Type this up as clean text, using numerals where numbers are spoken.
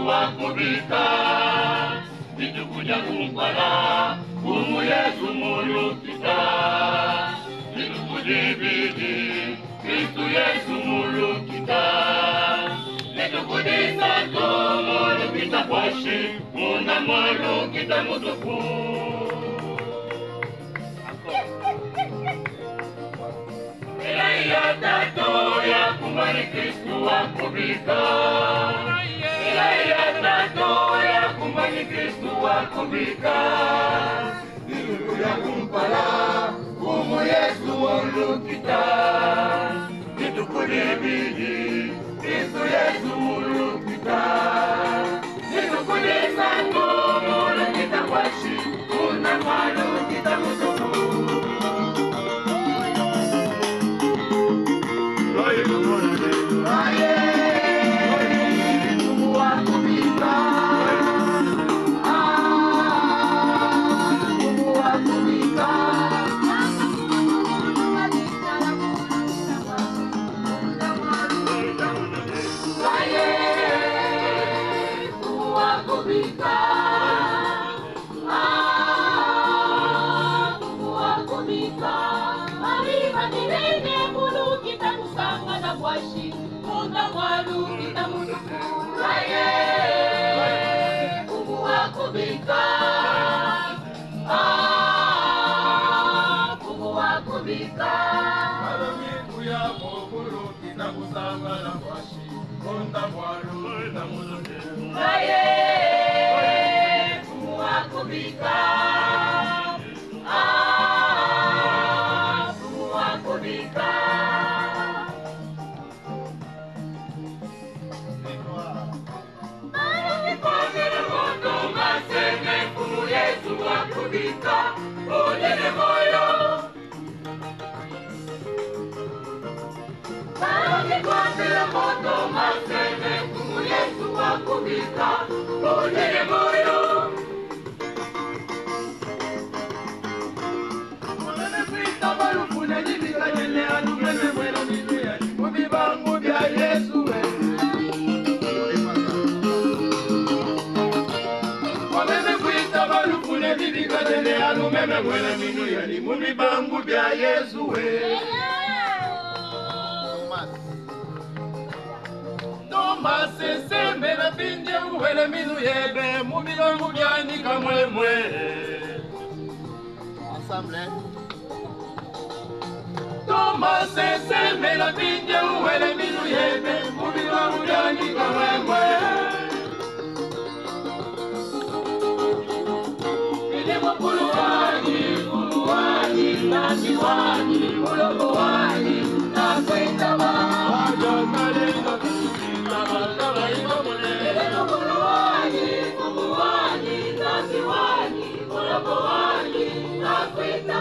wakubika Nitukuja kumpala Umu Yesu mulukita Nitukudibidi Kristu Yesu mulukita Nitukudisa to mulukita kwashi Muna mulukita mutuku Ilaya tato ya kumari Kristu wakubika Ilaya tato ya kumari Kristu wakubika Nitukuja kumpala Umu Yesu mulukita Nitukudibidi Kristu Yesu mulukita Nitukudisa to mulukita kwashi Muna mulukita mutuku Nakwita